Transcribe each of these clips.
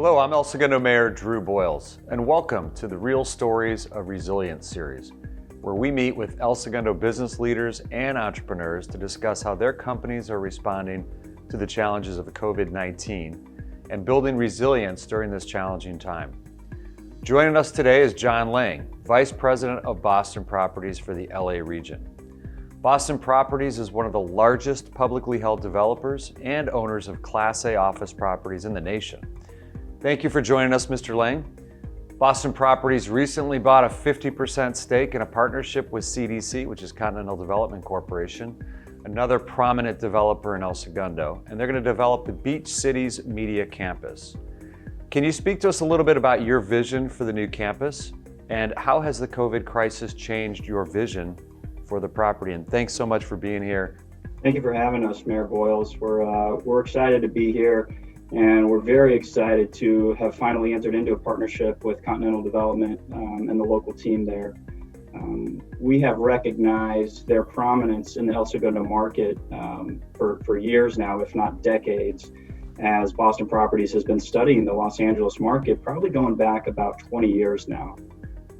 Hello, I'm El Segundo Mayor Drew Boyles, and welcome to the Real Stories of Resilience series, where we meet with El Segundo business leaders and entrepreneurs to discuss how their companies are responding to the challenges of COVID-19 and building resilience during this challenging time. Joining us today is Jon Lange, Vice President of Boston Properties for the LA region. Boston Properties is one of the largest publicly held developers and owners of Class A office properties in the nation. Thank you for joining us, Mr. Lange. Boston Properties recently bought a 50% stake in a partnership with CDC, which is Continental Development Corporation, another prominent developer in El Segundo, and they're going to develop the Beach Cities Media Campus. Can you speak to us a little bit about your vision for the new campus, and how has the COVID crisis changed your vision for the property? And thanks so much for being here. Thank you for having us, Mayor Boyles. We're excited to be here. And we're very excited to have finally entered into a partnership with Continental Development and the local team there. We have recognized their prominence in the El Segundo market for years now, if not decades, as Boston Properties has been studying the Los Angeles market, probably going back about 20 years now.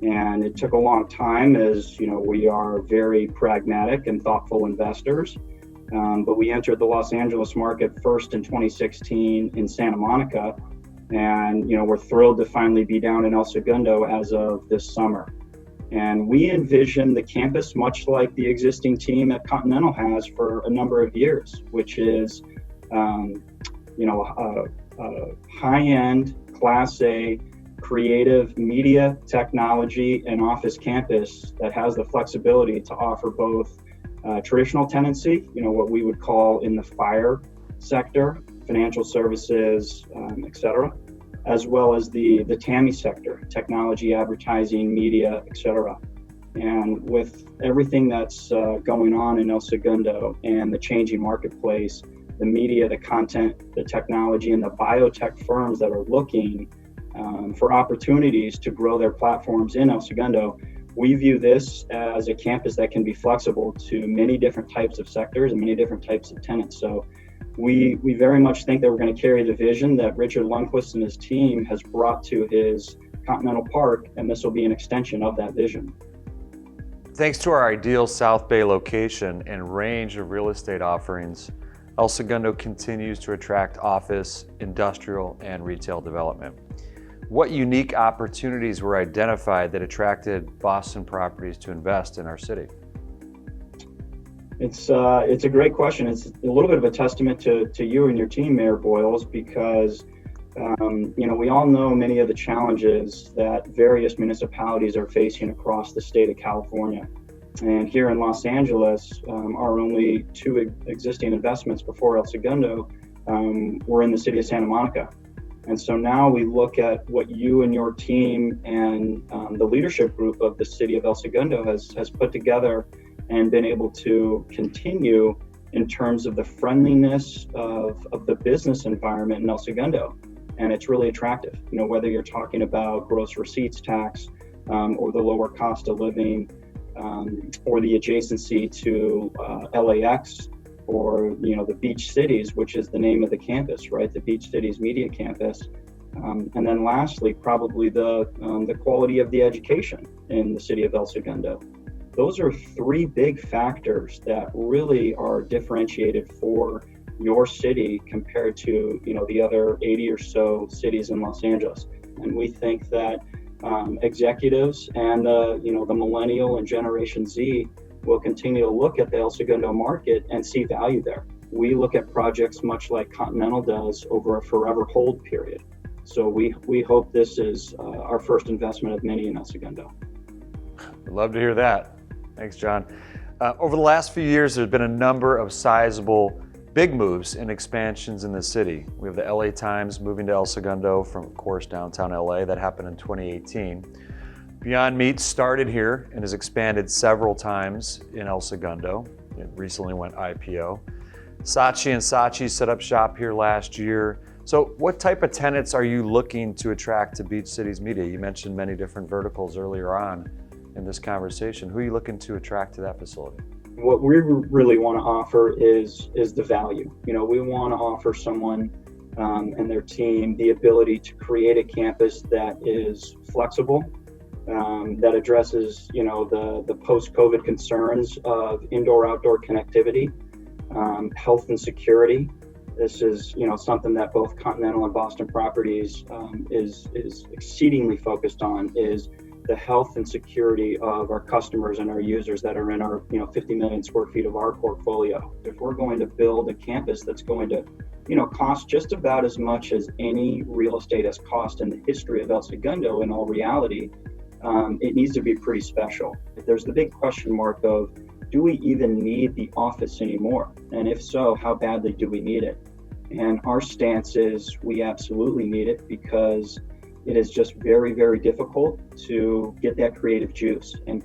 And it took a long time, as you know, we are very pragmatic and thoughtful investors. But we entered the Los Angeles market first in 2016 in Santa Monica, and we're thrilled to finally be down in El Segundo as of this summer. And we envision the campus much like the existing team at Continental has for a number of years, which is a high-end, Class A, creative media, technology, and office campus that has the flexibility to offer both traditional tenancy, what we would call in the FIRE sector, financial services, et cetera, as well as the TAMI sector, technology, advertising, media, et cetera. And with everything that's going on in El Segundo and the changing marketplace, the media, the content, the technology, and the biotech firms that are looking for opportunities to grow their platforms in El Segundo, we view this as a campus that can be flexible to many different types of sectors and many different types of tenants. So we very much think that we're going to carry the vision that Richard Lundquist and his team has brought to his Continental Park, and this will be an extension of that vision. Thanks to our ideal South Bay location and range of real estate offerings, El Segundo continues to attract office, industrial, and retail development. What unique opportunities were identified that attracted Boston Properties to invest in our city? It's a great question. It's a little bit of a testament to you and your team, Mayor Boyles, because we all know many of the challenges that various municipalities are facing across the state of California. And here in Los Angeles, our only two existing investments before El Segundo were in the city of Santa Monica. And so now we look at what you and your team and the leadership group of the city of El Segundo has put together and been able to continue in terms of the friendliness of the business environment in El Segundo. And it's really attractive, whether you're talking about gross receipts tax or the lower cost of living or the adjacency to LAX, or the Beach Cities, which is the name of the campus, right? The Beach Cities Media Campus. And then lastly, probably the quality of the education in the city of El Segundo. Those are three big factors that really are differentiated for your city compared to the other 80 or so cities in Los Angeles. And we think that executives and the millennial and Generation Z will continue to look at the El Segundo market and see value there. We look at projects much like Continental does over a forever hold period. So we hope this is our first investment of many in El Segundo. I'd love to hear that. Thanks, Jon. Over the last few years, there's been a number of sizable big moves and expansions in the city. We have the LA Times moving to El Segundo from, of course, downtown LA. That happened in 2018. Beyond Meat started here and has expanded several times in El Segundo. It recently went IPO. Saatchi and Saatchi set up shop here last year. So what type of tenants are you looking to attract to Beach Cities Media? You mentioned many different verticals earlier on in this conversation. Who are you looking to attract to that facility? What we really want to offer is the value. We want to offer someone and their team the ability to create a campus that is flexible, that addresses, the post-COVID concerns of indoor-outdoor connectivity, health and security. This is, something that both Continental and Boston Properties is exceedingly focused on, is the health and security of our customers and our users that are in our, 50 million square feet of our portfolio. If we're going to build a campus that's going to, cost just about as much as any real estate has cost in the history of El Segundo, in all reality, it needs to be pretty special. There's the big question mark of, do we even need the office anymore? And if so, how badly do we need it? And our stance is we absolutely need it, because it is just very, very difficult to get that creative juice and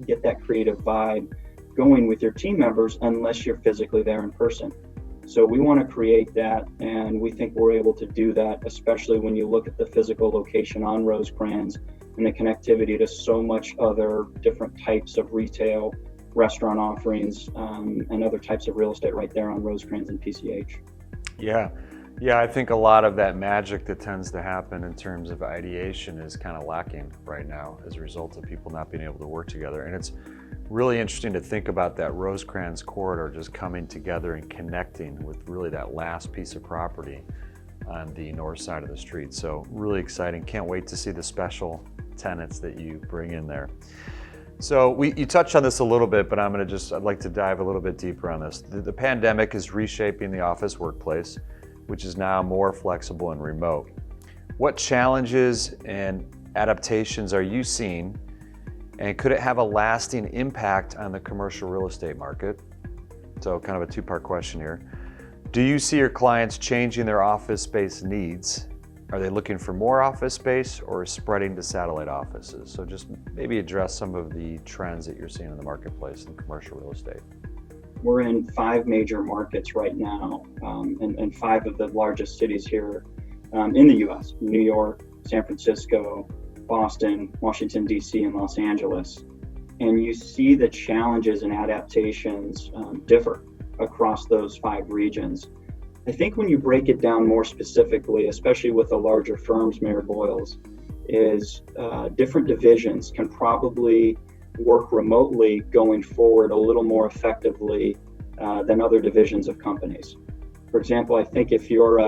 get that creative vibe going with your team members unless you're physically there in person. So we want to create that, and we think we're able to do that, especially when you look at the physical location on Rosecrans and the connectivity to so much other different types of retail, restaurant offerings, and other types of real estate right there on Rosecrans and PCH. Yeah, I think a lot of that magic that tends to happen in terms of ideation is kind of lacking right now as a result of people not being able to work together. And it's really interesting to think about that Rosecrans corridor just coming together and connecting with really that last piece of property on the north side of the street. So really exciting. Can't wait to see the special tenants that you bring in there. So you touched on this a little bit, but I'd like to dive a little bit deeper on this. The pandemic is reshaping the office workplace, which is now more flexible and remote. What challenges and adaptations are you seeing, and could it have a lasting impact on the commercial real estate market? So kind of a two-part question here. Do you see your clients changing their office space needs? Are they looking for more office space or spreading to satellite offices? So just maybe address some of the trends that you're seeing in the marketplace in commercial real estate. We're in 5 major markets right now, and 5 of the largest cities here in the U.S. New York, San Francisco, Boston, Washington, D.C., and Los Angeles. And you see the challenges and adaptations differ across those 5 regions. I think when you break it down more specifically, especially with the larger firms, Mayor Boyles, is different divisions can probably work remotely going forward a little more effectively than other divisions of companies. For example, I think if you're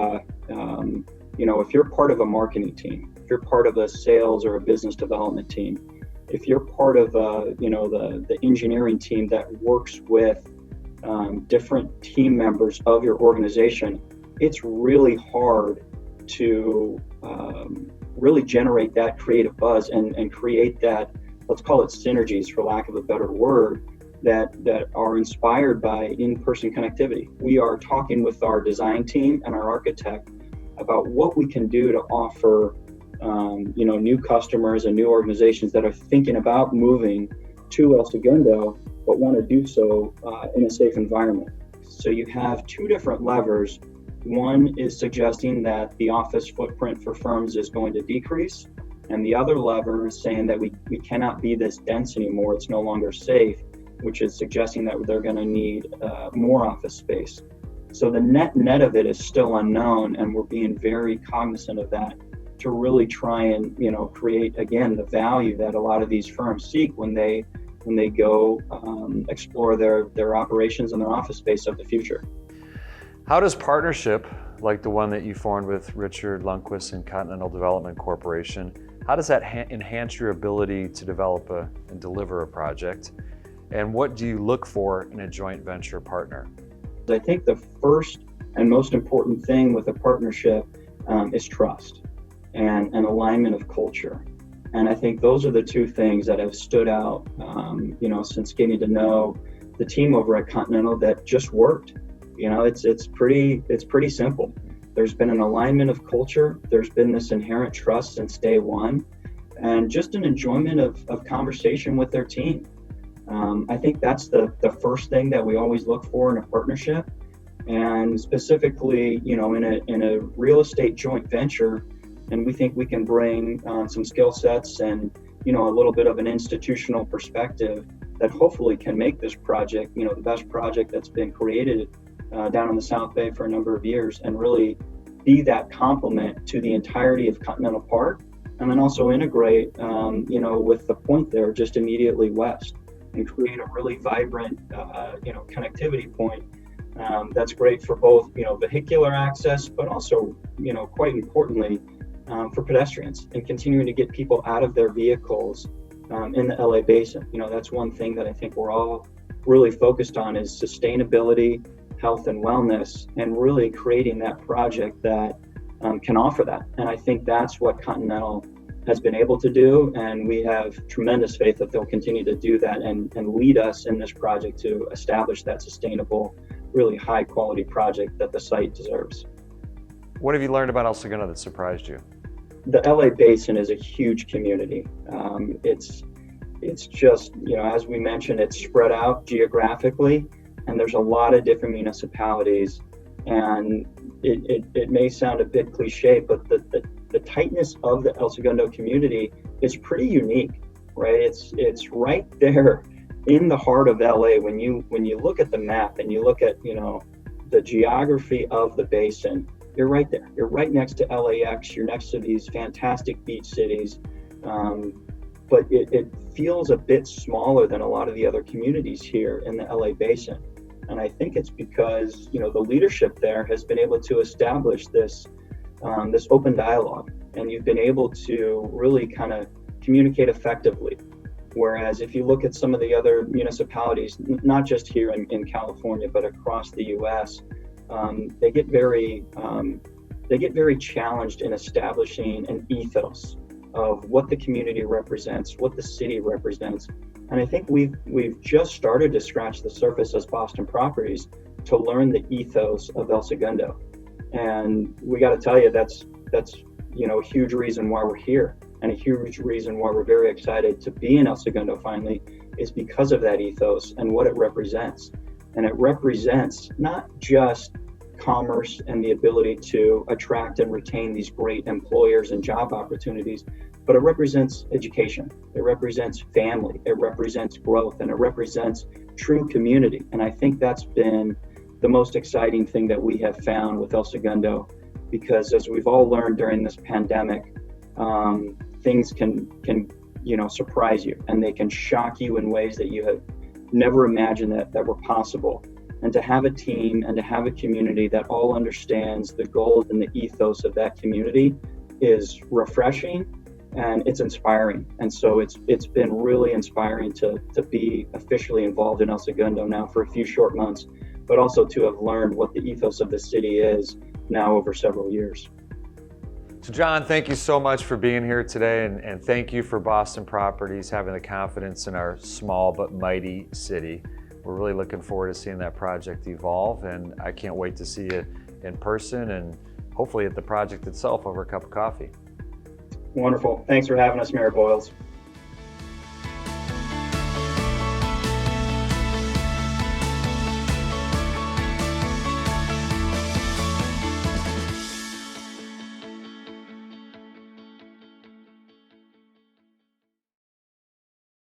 if you're part of a marketing team, if you're part of a sales or a business development team, if you're part of the engineering team that works with different team members of your organization, it's really hard to really generate that creative buzz and create that, let's call it synergies for lack of a better word, that are inspired by in-person connectivity. We are talking with our design team and our architect about what we can do to offer new customers and new organizations that are thinking about moving to El Segundo but want to do so in a safe environment. So you have 2 different levers. One is suggesting that the office footprint for firms is going to decrease, and the other lever is saying that we cannot be this dense anymore, it's no longer safe, which is suggesting that they're going to need more office space. So the net of it is still unknown, and we're being very cognizant of that to really try and create again the value that a lot of these firms seek when they go explore their operations and their office space of the future. How does partnership like the one that you formed with Richard Lundquist and Continental Development Corporation, how does that enhance your ability to develop and deliver a project? And what do you look for in a joint venture partner? I think the first and most important thing with a partnership is trust and an alignment of culture. And I think those are the 2 things that have stood out, since getting to know the team over at Continental that just worked. It's pretty simple. There's been an alignment of culture. There's been this inherent trust since day one, and just an enjoyment of conversation with their team. I think that's the first thing that we always look for in a partnership, and specifically, in a real estate joint venture. And we think we can bring some skill sets and, a little bit of an institutional perspective that hopefully can make this project, the best project that's been created down in the South Bay for a number of years, and really be that complement to the entirety of Continental Park, and then also integrate, with the point there just immediately west, and create a really vibrant, connectivity point that's great for both, vehicular access, but also, quite importantly, for pedestrians, and continuing to get people out of their vehicles in the LA basin. That's one thing that I think we're all really focused on, is sustainability, health and wellness, and really creating that project that can offer that. And I think that's what Continental has been able to do, and we have tremendous faith that they'll continue to do that and lead us in this project to establish that sustainable, really high quality project that the site deserves. What have you learned about El Segundo that surprised you? The LA Basin is a huge community. It's just, as we mentioned, it's spread out geographically, and there's a lot of different municipalities. And it may sound a bit cliche, but the tightness of the El Segundo community is pretty unique, right? It's right there in the heart of LA. When you look at the map and you look at, the geography of the basin, you're right there. You're right next to LAX. You're next to these fantastic beach cities. But it feels a bit smaller than a lot of the other communities here in the LA basin. And I think it's because, the leadership there has been able to establish this open dialogue, and you've been able to really kind of communicate effectively. Whereas if you look at some of the other municipalities, not just here in California, but across the US, they get very challenged in establishing an ethos of what the community represents, what the city represents. And I think we've just started to scratch the surface as Boston Properties to learn the ethos of El Segundo. And we got to tell you, that's a huge reason why we're here, and a huge reason why we're very excited to be in El Segundo finally, is because of that ethos and what it represents. And it represents not just commerce and the ability to attract and retain these great employers and job opportunities, but it represents education, it represents family, it represents growth, and it represents true community. And I think that's been the most exciting thing that we have found with El Segundo, because as we've all learned during this pandemic, things can surprise you, and they can shock you in ways that you have never imagined that were possible. And to have a team and to have a community that all understands the goals and the ethos of that community is refreshing, and it's inspiring. And so it's been really inspiring to be officially involved in El Segundo now for a few short months, but also to have learned what the ethos of the city is now over several years. So Jon, thank you so much for being here today, and thank you for Boston Properties having the confidence in our small but mighty city. We're really looking forward to seeing that project evolve, and I can't wait to see you in person and hopefully at the project itself over a cup of coffee. Wonderful. Thanks for having us, Mayor Boyles.